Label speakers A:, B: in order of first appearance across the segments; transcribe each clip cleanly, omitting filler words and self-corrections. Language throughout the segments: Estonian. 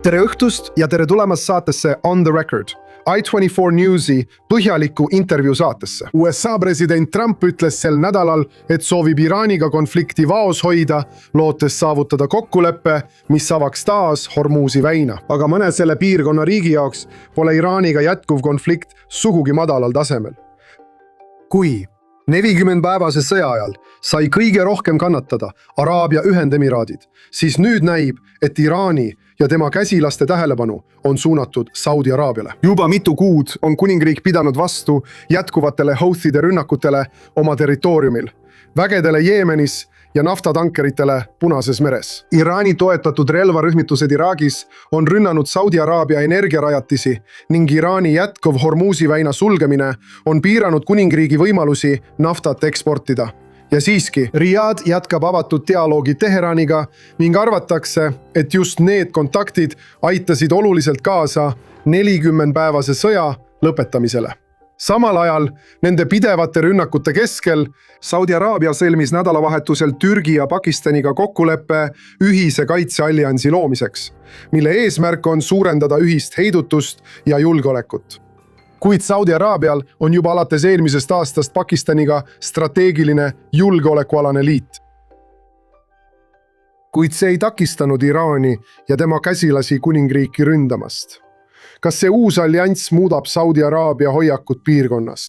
A: Tere õhtust ja tere tulemast saatesse On the Record, I24 Newsi põhjaliku intervjuu saatesse. USA president Trump ütles sel nädalal, et soovib Iraaniga konflikti vaos hoida, lootes saavutada kokkuleppe, mis avaks taas Hormuzi väina. Aga mõne selle piirkonna riigi jaoks pole Iraaniga jätkuv konflikt sugugi madalal tasemel. Kui 40-päevase sõja ajal sai kõige rohkem kannatada Araabia Ühendemiraadid, siis nüüd näib, et Iraani ja tema käsilaste tähelepanu on suunatud Saudi Araabiale. Juba mitu kuud on kuningriik pidanud vastu jätkuvatele Houthide rünnakutele oma territooriumil, vägedele Jeemenis ja naftatankeritele Punases meres. Iraani toetatud relvarühmitused Iraagis on rünnanud Saudi Araabia energiarajatisi ning Iraani jätkuv Hormuzi väina sulgemine on piiranud kuningriigi võimalusi naftat eksportida. Ja siiski, Riyadh jätkab avatud dialoogi Teheraniga ning arvatakse, et just need kontaktid aitasid oluliselt kaasa 40-päevase sõja lõpetamisele. Samal ajal nende pidevate rünnakute keskel Saudi Araabia sõlmis nädalavahetusel Türgi ja Pakistaniga kokkuleppe ühise kaitsealliansi loomiseks, mille eesmärk on suurendada ühist heidutust ja julgeolekut. Kuid Saudi Araabial on juba alates eelmisest aastast Pakistaniga strateegiline julgeolekualane liit. Kuid see ei takistanud Iraani ja tema käsilasi kuningriiki ründamast. Kas see uus allianss muudab Saudi Araabia hoiakut piirkonnas?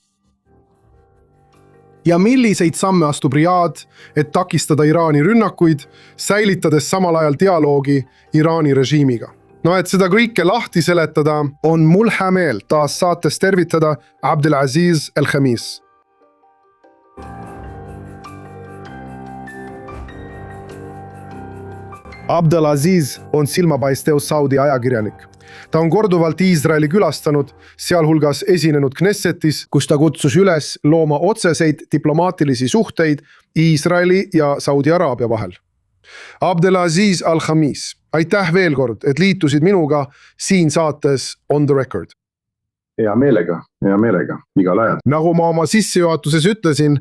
A: Ja milliseid samme astub Riyadh, et takistada Iraani rünnakuid, säilitades samal ajal dialoogi Iraani režiimiga? No et seda kõike lahti seletada, on mul hea meel taas saates tervitada Abdelaziz El-Khamis. Abdelaziz on silmapaistev Saudi ajakirjanik. Ta on korduvalt Iisraeli külastanud, sealhulgas esinenud Knessetis, kus ta kutsus üles looma otseseid diplomaatilisi suhteid Iisraeli ja Saudi Araabia vahel. Abdelaziz Al-Khamis, aitäh veel kord, et liitusid minuga siin saates On the Record.
B: Hea meelega, igal ajal.
A: Nagu ma oma sissejuhatuses ütlesin,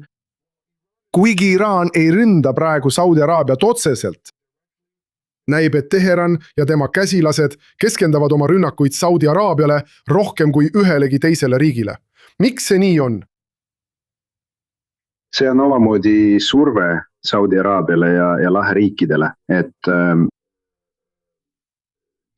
A: kuigi Iraan ei ründa praegu Saudi Araabiat otseselt, näib, et Teheran ja tema käsilased keskendavad oma rünnakuid Saudi Araabiale rohkem kui ühelegi teisele riigile. Miks see nii on?
B: See on omamoodi surve Saudi Araabiale ja laheriikidele, et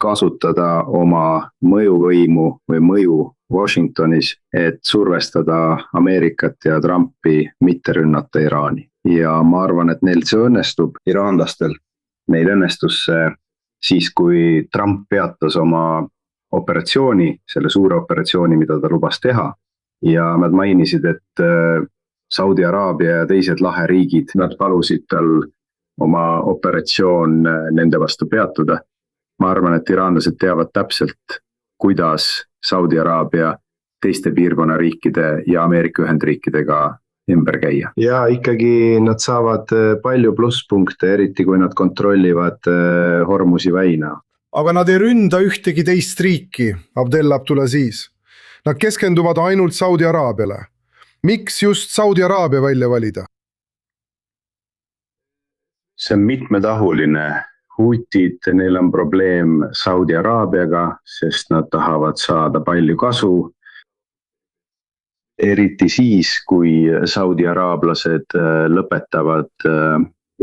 B: kasutada oma mõjuvõimu või mõju Washingtonis, et survestada Ameerikat ja Trumpi mitte rünnata Iraani. Ja ma arvan, et neil see õnnestub iraanlastel. Neil õnnestus siis, kui Trump peatas oma operatsiooni, selle suure operatsiooni, mida ta lubas teha. Ja nad mainisid, et Saudi Araabia ja teised laheriigid, nad palusid tal oma operatsioon nende vastu peatuda. Ma arvan, et iraanlased teavad täpselt, kuidas Saudi Araabia teiste piirkonna riikide ja Ameerika Ühendriikidega ümber käia. Ja ikkagi nad saavad palju plusspunkte, eriti kui nad kontrollivad Hormuzi väina.
A: Aga nad ei ründa ühtegi teist riiki, Abdelaziz. Nad keskenduvad ainult Saudi Araabiale. Miks just Saudi Araabia välja valida?
B: See on mitmetahuline. Hutid, neil on probleem Saudi Araabiaga, sest nad tahavad saada palju kasu. Eriti siis, kui Saudi araablased lõpetavad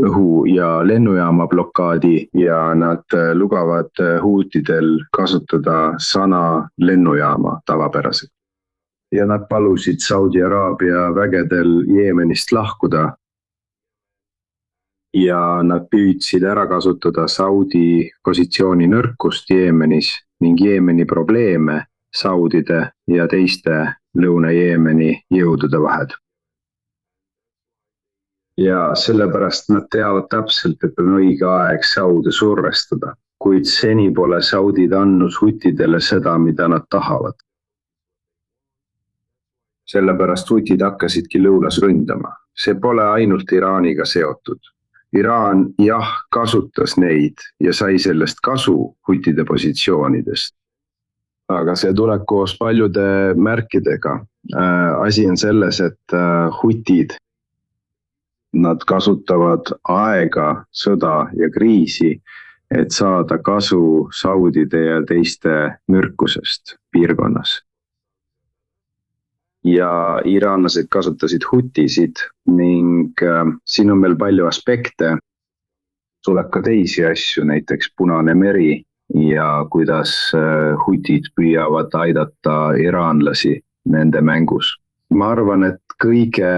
B: õhu- ja lennujaama blokaadi ja nad lubavad huutidel kasutada sana lennujaama tavapäraselt. Ja nad palusid Saudi Araabia vägedel Jeemenist lahkuda ja nad püüdsid ära kasutada Saudi positsiooni nõrkust Jeemenis ning Jeemeni probleeme Saudide ja teiste Lõuna-Jeemeni jõudude vahel. Ja sellepärast nad teavad täpselt, et on õige aeg Saudi survestada, kuid seni pole Saudid andnud hutidele seda, mida nad tahavad. Sellepärast hutid hakkasidki lõunas ründama. See pole ainult Iraaniga seotud. Iraan kasutas neid ja sai sellest kasu hutide positsioonidest. Aga see tuleb koos paljude märkidega. Asi on selles, et hutid, nad kasutavad aega, sõda ja kriisi, et saada kasu saudide ja teiste nõrkusest piirkonnas. Ja iraanlased kasutasid hutisid ning siin on veel palju aspekte. Tuleb ka teisi asju, näiteks Punane meri ja kuidas hutid püüavad aidata iraanlasi nende mängus. Ma arvan, et kõige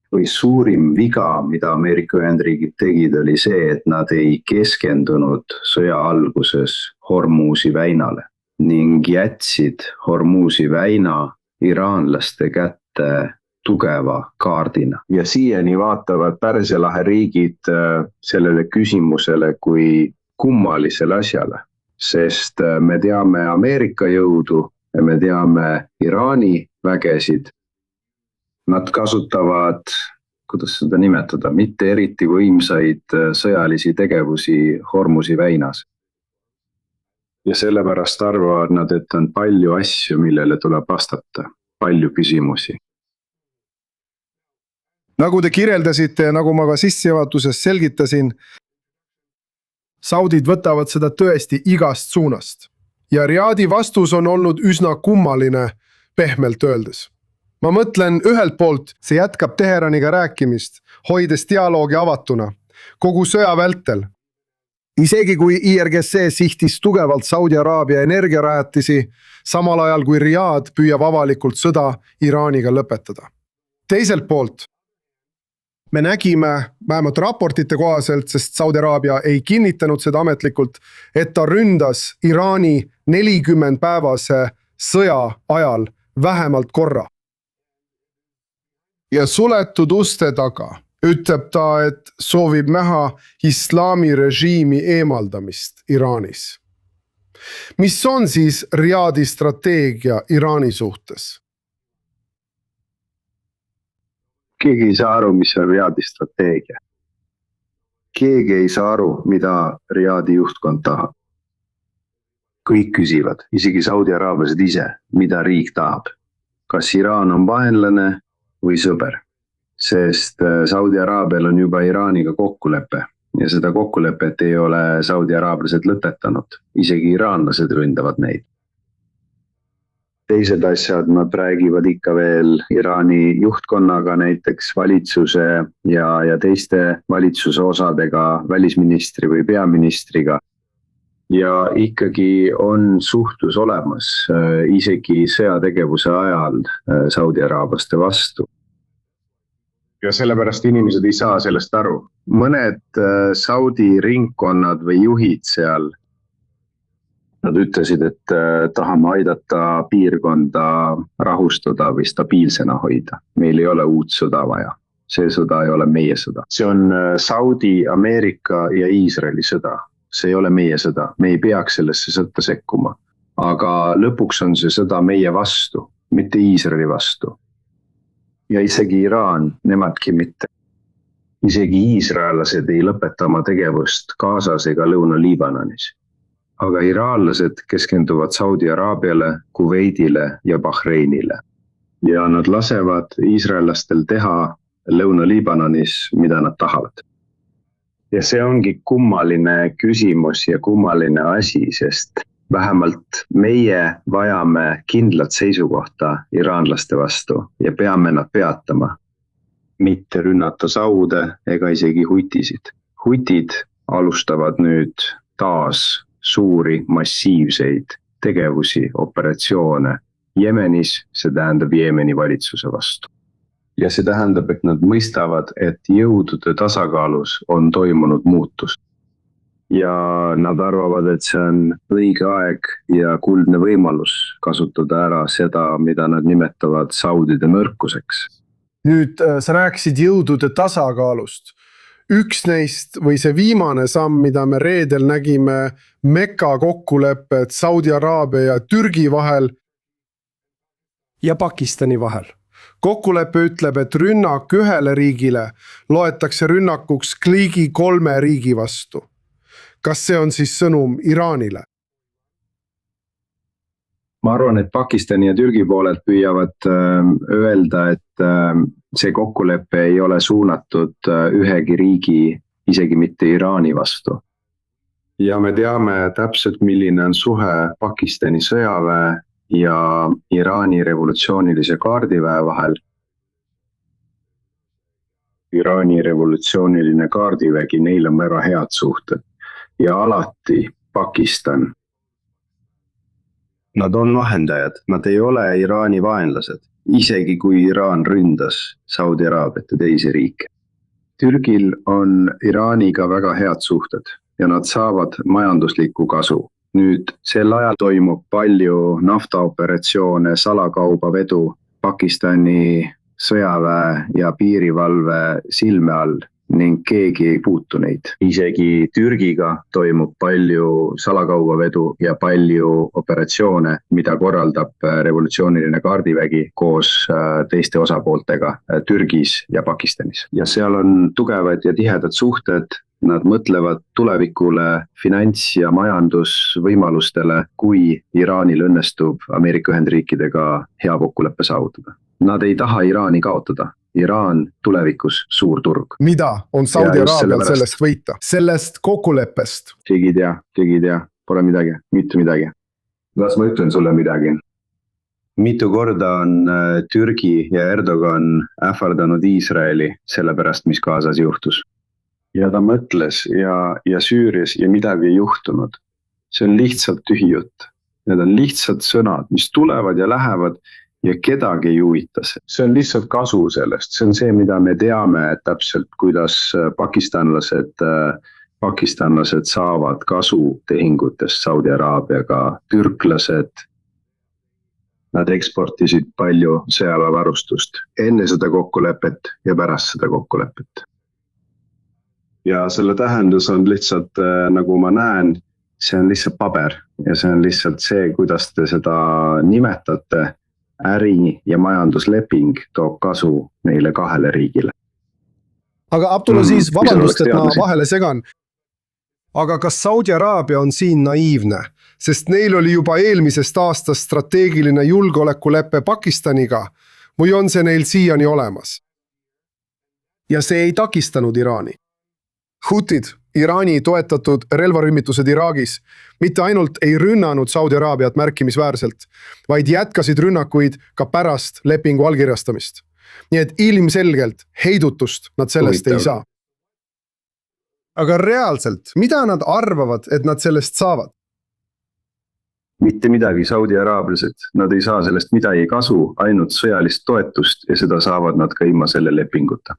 B: või suurim viga, mida Ameerika Ühendriigid tegid, oli see, et nad ei keskendunud sõja alguses Hormuzi väinale ning jätsid Hormuzi väina iraanlaste kätte tugeva kaardina. Ja siiani vaatavad Pärsia lahe riigid sellele küsimusele kui kummalisele asjale, sest me teame Ameerika jõudu ja me teame Iraani vägesid. Nad kasutavad, kuidas seda nimetada, mitte eriti võimsaid sõjalisi tegevusi Hormuzi väinas. Ja sellepärast arvavad nad, et on palju asju, millele tuleb vastata, palju küsimusi.
A: Nagu te kirjeldasite ja nagu ma ka sissejuhatuses selgitasin, saudid võtavad seda tõesti igast suunast. Ja Riadi vastus on olnud üsna kummaline pehmelt öeldes. Ma mõtlen ühelt poolt, see jätkab Teheraniga rääkimist, hoides dialoogi avatuna, kogu sõja vältel. Isegi kui IRGC sihtis tugevalt Saudi Araabia energiarajatisi, samal ajal kui Riad püüab avalikult sõda Iraaniga lõpetada. Teiselt poolt, me nägime vähemalt raportite kohaselt, sest Saudi Araabia ei kinnitanud seda ametlikult, et ta ründas Iraani 40 päevase sõja ajal vähemalt korra. Ja suletud uste taga ütleb ta, et soovib näha islami režiimi eemaldamist Iraanis. Mis on siis Riadi strateegia Iraani suhtes?
B: Keegi ei saa aru, mis on Riadi strateegia. Keegi ei saa aru, mida Riadi juhtkond tahab. Kõik küsivad, isegi Saudi araablased ise, mida riik tahab. Kas Iraan on vaenlane või sõber? Sest Saudi Araabial on juba Iraaniga kokkulepe ja seda kokkulepet ei ole Saudi araablased lõpetanud. Isegi iraanlased ründavad neid. Teised asjad nad räägivad ikka veel Iraani juhtkonnaga, näiteks valitsuse ja teiste valitsuse osadega, välisministri või peaministriga. Ja ikkagi on suhtlus olemas isegi sõjategevuse ajal Saudi araablaste vastu. Ja sellepärast inimesed ei saa sellest aru. Mõned Saudi ringkonnad või juhid seal, nad ütlesid, et tahame aidata piirkonda rahustada või stabiilsena hoida. Meil ei ole uut sõda vaja. See sõda ei ole meie sõda. See on Saudi, Ameerika ja Iisraeli sõda. See ei ole meie sõda. Me ei peaks sellesse sõtta sekkuma. Aga lõpuks on see sõda meie vastu, mitte Iisraeli vastu. Ja isegi Iraan, nemadki mitte. Isegi iisraelased ei lõpeta oma tegevust Gazas ega Lõuna-Liibanonis. Aga iraanlased keskenduvad Saudi Araabiale, Kuveidile ja Bahreinile. Ja nad lasevad iisraelastel teha Lõuna-Liibanonis, mida nad tahavad. Ja see ongi kummaline küsimus ja kummaline asi, sest vähemalt meie vajame kindlat seisukohta iraanlaste vastu ja peame nad peatama. Mitte rünnata saude ega isegi hutisid. Hutid alustavad nüüd taas suuri massiivseid tegevusi, operatsioone Jemenis, see tähendab Jeemeni valitsuse vastu. Ja see tähendab, et nad mõistavad, et jõudude tasakaalus on toimunud muutus. Ja nad arvavad, et see on õige aeg ja kuldne võimalus kasutada ära seda, mida nad nimetavad saudide nõrkuseks.
A: Nüüd sa rääkisid jõudude tasakaalust. Üks neist või see viimane samm, mida me reedel nägime Mekka kokkulepped Saudi Araabia ja Türgi vahel ja Pakistani vahel. Kokkulepe ütleb, et rünnak ühele riigile loetakse rünnakuks ligi 3 riigi vastu. Kas see on siis sõnum Iraanile?
B: Ma arvan, et Pakistani ja Türgi poolelt püüavad öelda, et see kokkulepe ei ole suunatud ühegi riigi, isegi mitte Iraani vastu. ja me teame täpselt, milline on suhe Pakistani sõjaväe ja Iraani revolutsioonilise kaardiväe vahel. Iraani revolutsiooniline kaardivägi, neil on väga head suhted ja alati Pakistan. Nad on vahendajad, nad ei ole Iraani vaenlased, isegi kui Iraan ründas Saudi Araabiat ja teisi riike. Türgil on Iraaniga väga head suhted ja nad saavad majanduslikku kasu. Nüüd sel ajal toimub palju naftaoperatsioone, salakaubavedu Pakistani sõjaväe ja piirivalve silme all ning keegi ei puutu neid. Isegi Türgiga toimub palju salakaubavedu ja palju operatsioone, mida korraldab revolutsiooniline kaardivägi koos teiste osapooltega Türgis ja Pakistanis. Ja seal on tugevad ja tihedad suhted, nad mõtlevad tulevikule, finants- ja majandusvõimalustele, kui Iraanil õnnestub Ameerika Ühendriikidega hea kokkuleppe saavutada. Nad ei taha Iraani kaotada. Iraan tulevikus suur turg.
A: Mida on Saudi Araabial sellest võita? Sellest kokkuleppest?
B: Keegi ei tea, pole midagi, mitte midagi. Las ma ütlen sulle midagi. Mitu korda on Türgi ja Erdogan ähvardanud Iisraeli sellepärast, mis Gazas juhtus. Ja ta mõtles ja Süürias ja midagi ei juhtunud. See on lihtsalt tühi jutt. Need on lihtsalt sõnad, mis tulevad ja lähevad ja kedagi ei huvita. See on lihtsalt kasu sellest. See on see, mida me teame täpselt, kuidas pakistanlased saavad kasu tehingutest Saudi Araabiaga. Türklased, nad eksportisid palju sõjaväevarustust enne seda kokkulepet ja pärast seda kokkulepet. Ja selle tähendus on lihtsalt, nagu ma näen, see on lihtsalt paber ja see on lihtsalt see, kuidas te seda nimetate. Äri- ja majandusleping toob kasu neile kahele riigile.
A: Aga Abdullah siis, vabandust, et ma vahele segan. Aga kas Saudi Araabia on siin naiivne? Sest neil oli juba eelmisest aastast strateegiline julgeolekuleppe Pakistaniga või on see neil siiani olemas? Ja see ei takistanud Iraani. Hutid, Iraani toetatud relvarühmitused Iraagis, mitte ainult ei rünnanud Saudi Araabiat märkimisväärselt, vaid jätkasid rünnakuid ka pärast lepingu allkirjastamist. Nii et ilmselgelt heidutust nad sellest ei saa. Aga reaalselt, mida nad arvavad, et nad sellest saavad?
B: Mitte midagi, Saudi araablased, nad ei saa sellest midagi kasu, ainult sõjalist toetust ja seda saavad nad ka ilma selle lepinguta.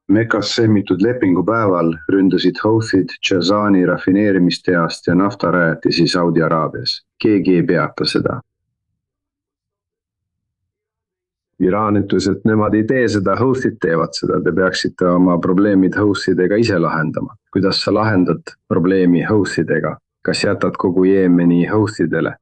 B: Mekas sõlmitud lepingupäeval ründasid Houthid Jazani rafineerimistehast ja naftarajatisi Saudi Araabias. Keegi ei peata seda. Iraan ütles, et nemad ei tee seda, Houthid teevad seda. Te peaksite oma probleemid Houthidega ise lahendama. Kuidas sa lahendad probleemi Houthidega? Kas jätad kogu Jeemeni Houthidele?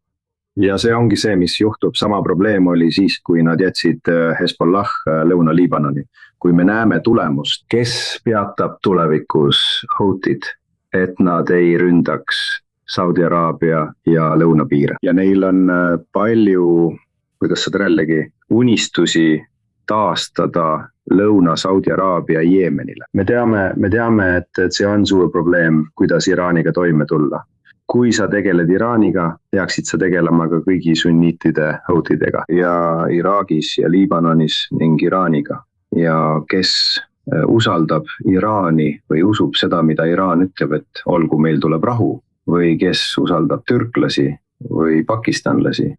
B: Ja see ongi see, mis juhtub. Sama probleem oli siis, kui nad jätsid Hezbollah Lõuna-Liibanoni. Kui me näeme tulemust, kes peatab tulevikus Houthid, et nad ei ründaks Saudi Araabia ja lõunapiire. Ja neil on palju, kuidas seda jällegi, unistusi taastada lõuna Saudi Araabia Jeemenile. Me teame, et see on suur probleem, kuidas Iraaniga toime tulla. Kui sa tegeled Iraaniga, peaksid sa tegelema ka kõigi sunniitide Houthidega ja Iraagis ja Liibanonis ning Iraaniga. Ja kes usaldab Iraani või usub seda, mida Iraan ütleb, et olgu meil tuleb rahu, või kes usaldab türklasi või pakistanlasi.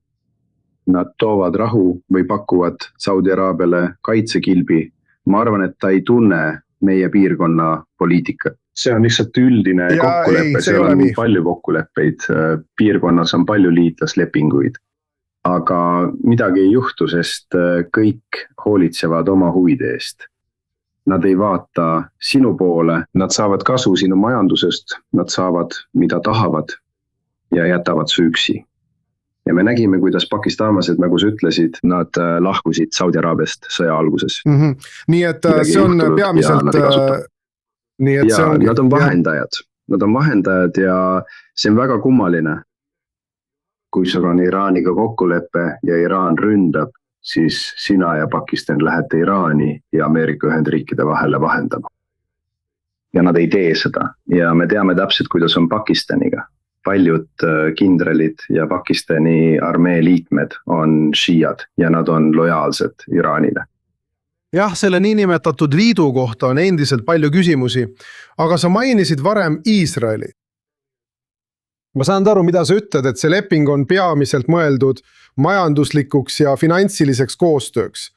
B: Nad toovad rahu või pakuvad Saudi Araabiale kaitsekilbi. Ma arvan, et ta ei tunne meie piirkonna poliitikat. See on lihtsalt üldine kokkulepe, seal on palju kokkuleppeid, piirkonnas on palju liitlaslepinguid. Aga midagi ei juhtu, sest kõik hoolitsevad oma huvide eest. Nad ei vaata sinu poole, nad saavad kasu sinu majandusest, nad saavad mida tahavad ja jätavad su üksi. Ja me nägime, kuidas pakistanlased, nagu sa ütlesid, nad lahkusid Saudi Araabiast sõja alguses.
A: Nii et see on peamiselt...
B: Nad on vahendajad ja see on väga kummaline. Kui sul on Iraaniga kokkulepe ja Iraan ründab, siis sina ja Pakistan lähete Iraani ja Ameerika Ühendriikide vahele vahendama. ja nad ei tee seda ja me teame täpselt, kuidas on Pakistaniga. Paljud kindralid ja Pakistani armee liikmed on šiiad ja nad on lojaalsed Iraanile.
A: Jah, selle niinimetatud liidu kohta on endiselt palju küsimusi, aga sa mainisid varem Iisraeli. Ma saan aru, mida sa ütled, et see leping on peamiselt mõeldud majanduslikuks ja finantsiliseks koostööks.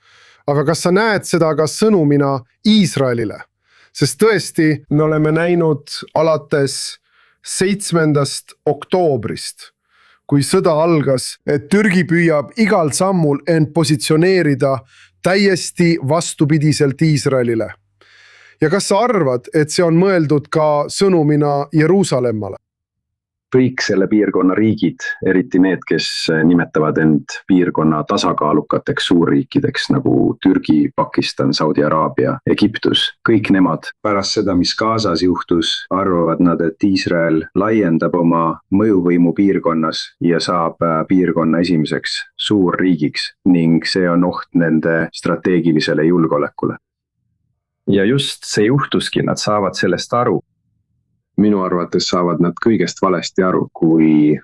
A: Aga kas sa näed seda ka sõnumina Iisraelile? Sest tõesti, me oleme näinud alates 7. oktoobrist, kui sõda algas, et Türgi püüab igal sammul end positsioneerida täiesti vastupidiselt Iisraelile. Ja kas sa arvad, et see on mõeldud ka sõnumina Jeruusalemmale?
B: Kõik selle piirkonna riigid, eriti need, kes nimetavad end piirkonna tasakaalukateks suurriikideks nagu Türgi, Pakistan, Saudi Araabia, Egiptus, kõik nemad pärast seda, mis Gazas juhtus, arvavad nad, et Iisrael laiendab oma mõjuvõimu piirkonnas ja saab piirkonna esimeseks suurriigiks ning see on oht nende strateegilisele julgeolekule. Ja just see juhtuski, nad saavad sellest aru. Minu arvates saavad nad kõigest valesti aru, kui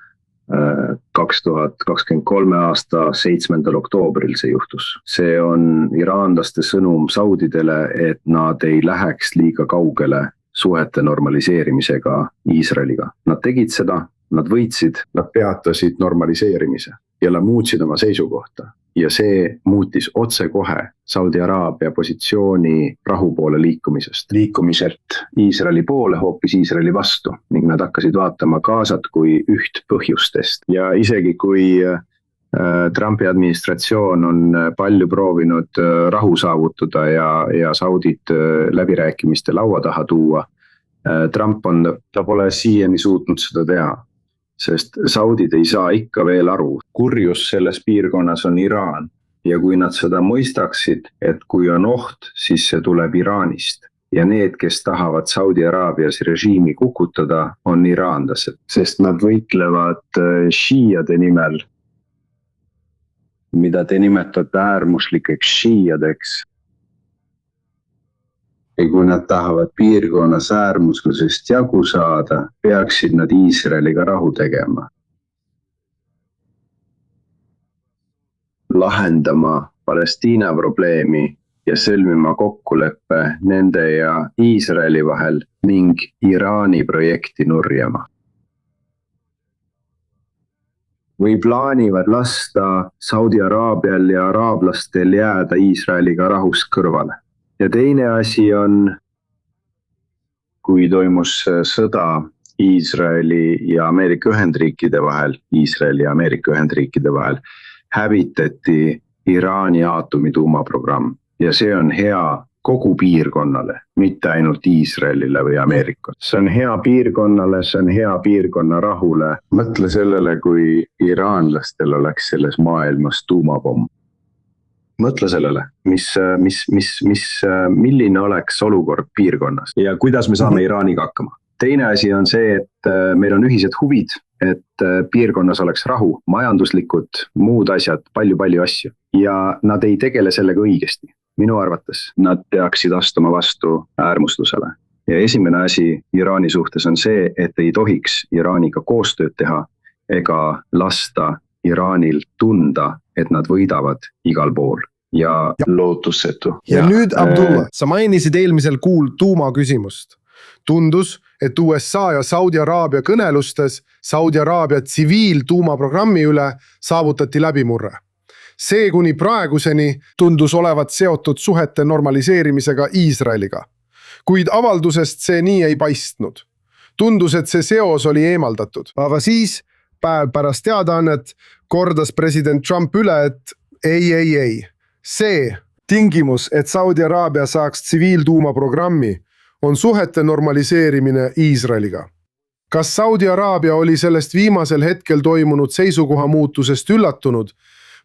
B: 2023 aasta 7. oktoobril see juhtus. See on iraanlaste sõnum saudidele, et nad ei läheks liiga kaugele suhete normaliseerimisega Iisraeliga. Nad tegid seda, nad võitsid, nad peatasid normaliseerimise ja nad muutsid oma seisukohta. Ja see muutis otsekohe Saudi Araabia positsiooni rahu poole liikumiselt Iisraeli poole, hoopis Iisraeli vastu ning nad hakkasid vaatama Gazat kui üht põhjustest. Ja isegi kui Trumpi administratsioon on palju proovinud rahu saavutada ja Saudit läbirääkimiste laua taha tuua, ta pole siiani suutnud seda teha. Sest Saudid ei saa ikka veel aru. Kurjus selles piirkonnas on Iraan ja kui nad seda mõistaksid, et kui on oht, siis see tuleb Iraanist. Ja need, kes tahavad Saudi Araabias režiimi kukutada, on iraanlased, sest nad võitlevad šiiade nimel, mida te nimetate äärmuslikeks šiiadeks. Ja kui nad tahavad piirkonnas äärmuslusest jagu saada, peaksid nad Iisraeliga rahu tegema. Lahendama Palestiina probleemi ja sõlmima kokkuleppe nende ja Iisraeli vahel ning Iraani projekti nurjama. Või plaanivad lasta Saudi Araabial ja araablastel jääda Iisraeliga rahust kõrvale. Ja teine asi on, kui toimus sõda Iisraeli ja Ameerika Ühendriikide vahel, hävitati Iraani aatomituumaprogramm ja see on hea kogu piirkonnale, mitte ainult Iisraelile või Ameerikale. See on hea piirkonnale, see on hea piirkonna rahule. Mõtle sellele, kui iraanlastel oleks selles maailmas tuumapomm. Mõtle sellele, milline oleks olukord piirkonnas ja kuidas me saame Iraaniga hakkama. Teine asi on see, et meil on ühised huvid, et piirkonnas oleks rahu, majanduslikud, muud asjad, palju asju. Ja nad ei tegele sellega õigesti. Minu arvates nad peaksid astuma vastu äärmuslusele. Ja esimene asi Iraani suhtes on see, et ei tohiks Iraaniga koostööd teha ega lasta Iraanil tunda, et nad võidavad igal pool ja lootusetu.
A: Ja nüüd Abdullah, sa mainisid eelmisel kuul tuumaküsimust. Tundus, et USA ja Saudi Araabia kõnelustes Saudi Araabia tsiviiltuumaprogrammi üle saavutati läbimurre. See kuni praeguseni tundus olevat seotud suhete normaliseerimisega Iisraeliga. Kuid avaldusest see nii ei paistnud. Tundus, et see seos oli eemaldatud. Aga siis, päev pärast teadaannet, kordas president Trump üle, et ei. See tingimus, et Saudi Araabia saaks tsiviiltuumaprogrammi, on suhete normaliseerimine Iisraeliga. Kas Saudi Araabia oli sellest viimasel hetkel toimunud seisukoha muutusest üllatunud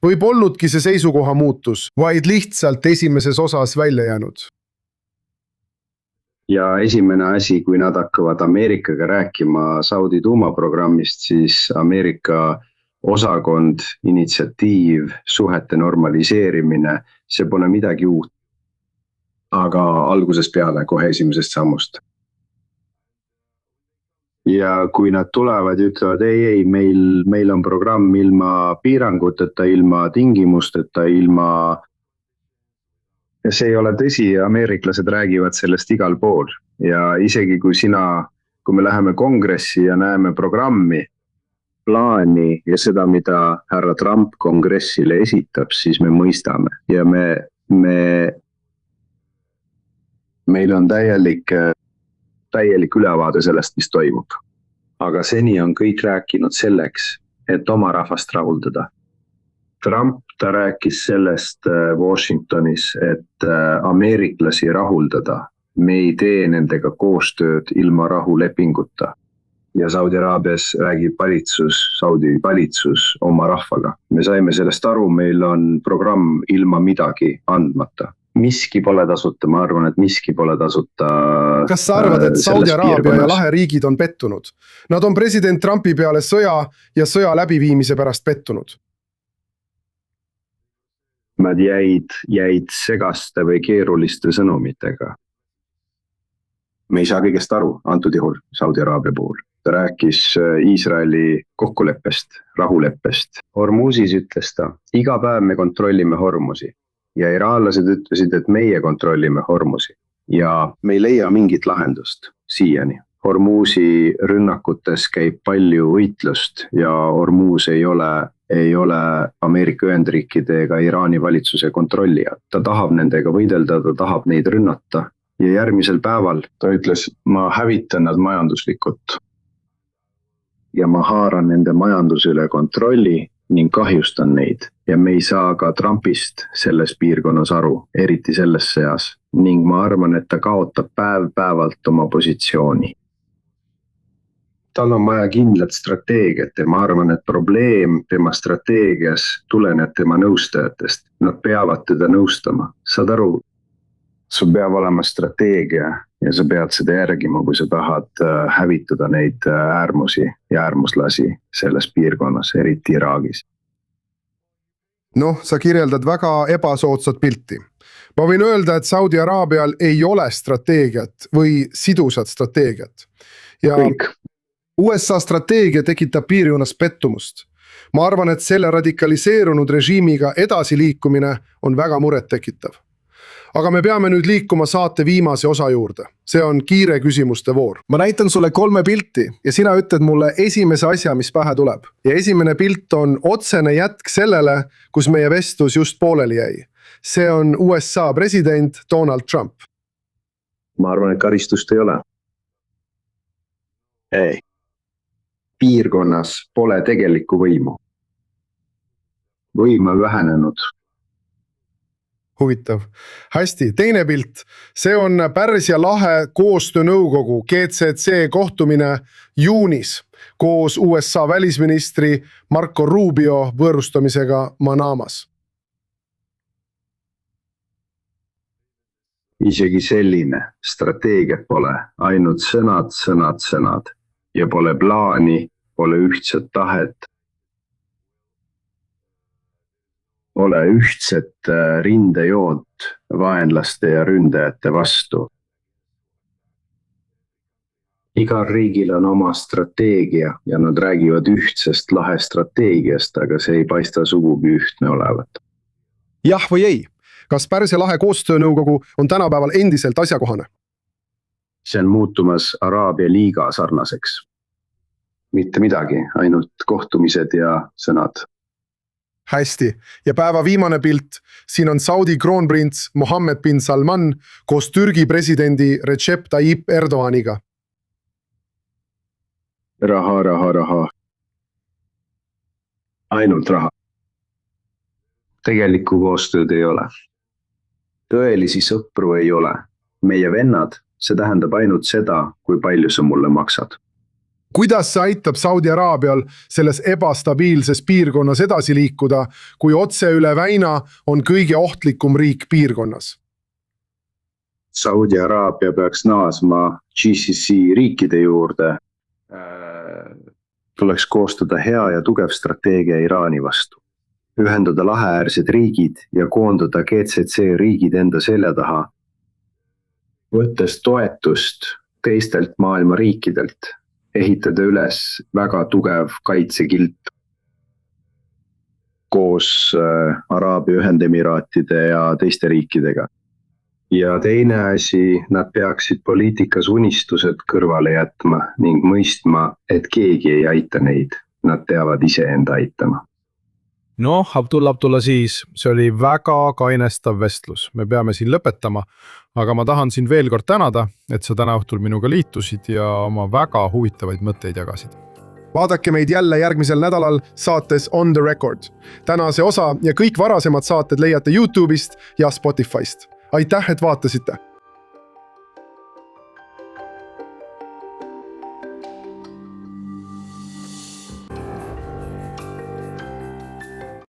A: või polnudki see seisukoha muutus, vaid lihtsalt esimeses osas välja jäänud?
B: Ja esimene asi, kui nad hakkavad Ameerikaga rääkima Saudi tuumaprogrammist, siis Ameerika osakond, initsiatiiv, suhete normaliseerimine, see pole midagi uut. Aga algusest peale kohe esimesest sammust. ja kui nad tulevad ja ütlevad ei, meil on programm ilma piiranguteta, ilma tingimusteta, ja see ei ole tõsi, ameeriklased räägivad sellest igal pool ja isegi kui me läheme kongressi ja näeme programmi, plaani ja seda, mida härra Trump kongressile esitab, siis me mõistame ja meil on täielik ülevaade sellest, mis toimub. Aga seni on kõik rääkinud selleks, et oma rahvast rahuldada. Trump, ta rääkis sellest Washingtonis, et ameeriklasi rahuldada. Me ei tee nendega koostööd ilma rahulepinguta. Ja Saudi Araabias räägib Saudi valitsus oma rahvaga. Me saime sellest aru, meil on programm ilma midagi andmata. Miski pole tasuta, ma arvan, et miski pole tasuta.
A: Kas sa arvad, et Saudi Araabia ja laheriigid on pettunud? Nad on president Trumpi peale sõja ja sõja läbiviimise pärast pettunud.
B: Nad jäid segaste või keeruliste sõnumitega. Me ei saa kõigest aru, antud juhul Saudi Araabia puhul. Ta rääkis Iisraeli kokkuleppest, rahuleppest. Hormuzis ütles ta, iga päev me kontrollime Hormuzi. Ja iraanlased ütlesid, et meie kontrollime Hormuzi. Ja me ei leia mingit lahendust siiani. Hormuzi rünnakutes käib palju võitlust ja Hormuz ei ole Ameerika Ühendriikide ega Iraani valitsuse kontrollija. Ta tahab nendega võidelda, ta tahab neid rünnata. Ja järgmisel päeval ta ütles, ma hävitan nad majanduslikult. Ja ma haaran nende majandusele kontrolli ning kahjustan neid. Ja me ei saa ka Trumpist selles piirkonnas aru, eriti selles seas. Ning ma arvan, et ta kaotab päev-päevalt oma positsiooni. Tal on vaja kindlat strateegiat ja ma arvan, et probleem tema strateegias tuleneb tema nõustajatest. Nad peavad teda nõustama. Saad aru, sul peab olema strateegia ja sa pead seda järgima, kui sa tahad hävitada neid äärmusi ja äärmuslasi selles piirkonnas, eriti Iraagis.
A: Sa kirjeldad väga ebasoodsat pilti. Ma võin öelda, et Saudi Araabial ei ole strateegiat või sidusat strateegiat. Ja
B: Kõik.
A: USA strateegia tekitab piirkonnas pettumust. Ma arvan, et selle radikaliseerunud režiimiga edasiliikumine on väga muret tekitav. Aga me peame nüüd liikuma saate viimase osa juurde. See on kiire küsimuste voor. Ma näitan sulle 3 pilti ja sina ütled mulle esimese asja, mis pähe tuleb. Ja esimene pilt on otsene jätk sellele, kus meie vestlus just pooleli jäi. See on USA president Donald Trump.
B: Ma arvan, et karistust ei ole. Ei. Piirkonnas pole tegelikku võimu. Võim on vähenenud.
A: Huvitav. Hästi, teine pilt. See on Pärsia lahe koostöönõukogu GCC kohtumine juunis koos USA välisministri Marco Rubio võõrustamisega Manamas.
B: Isegi selline strateegia pole, ainult sõnad ja pole plaani, pole ühtset tahet. Ole ühtset rindejoont vaenlaste ja ründajate vastu. Igal riigil on oma strateegia ja nad räägivad ühtsest lahe strateegiast, aga see ei paista sugugi ühtne olevat.
A: Jah või ei? Kas Pärsia lahe koostöönõukogu on tänapäeval endiselt asjakohane?
B: See on muutumas Araabia liiga sarnaseks. Mitte midagi, ainult kohtumised ja sõnad.
A: Hästi. Ja päeva viimane pilt. Siin on Saudi kroonprints Mohammed bin Salman koos Türgi presidendi Recep Tayyip Erdoganiga.
B: Raha. Ainult raha. Tegelikku koostööd ei ole. Tõelisi sõpru ei ole. Meie vennad, see tähendab ainult seda, kui palju sa mulle maksad.
A: Kuidas see aitab Saudi Araabial selles ebastabiilses piirkonnas edasi liikuda, kui otse üle väina on kõige ohtlikum riik piirkonnas?
B: Saudi Araabia peaks naasma GCC riikide juurde. Tuleks koostada hea ja tugev strateegia Iraani vastu. Ühendada laheäärsed riigid ja koondada GCC riigid enda selja taha. Võttes toetust teistelt maailma riikidelt. ehitada üles väga tugev kaitsekilt koos Araabia Ühendemiraatide ja teiste riikidega. Ja teine asi, nad peaksid poliitikas unistused kõrvale jätma ning mõistma, et keegi ei aita neid. Nad peavad iseenda aitama.
C: Noh, Abdullah siis, see oli väga kainestav vestlus. Me peame siin lõpetama, aga ma tahan sind veel kord tänada, et sa täna õhtul minuga liitusid ja oma väga huvitavaid mõtteid jagasid.
A: Vaadake meid jälle järgmisel nädalal saates On the Record. Tänase osa ja kõik varasemad saated leiate YouTube'ist ja Spotify'st. Aitäh, et vaatasite!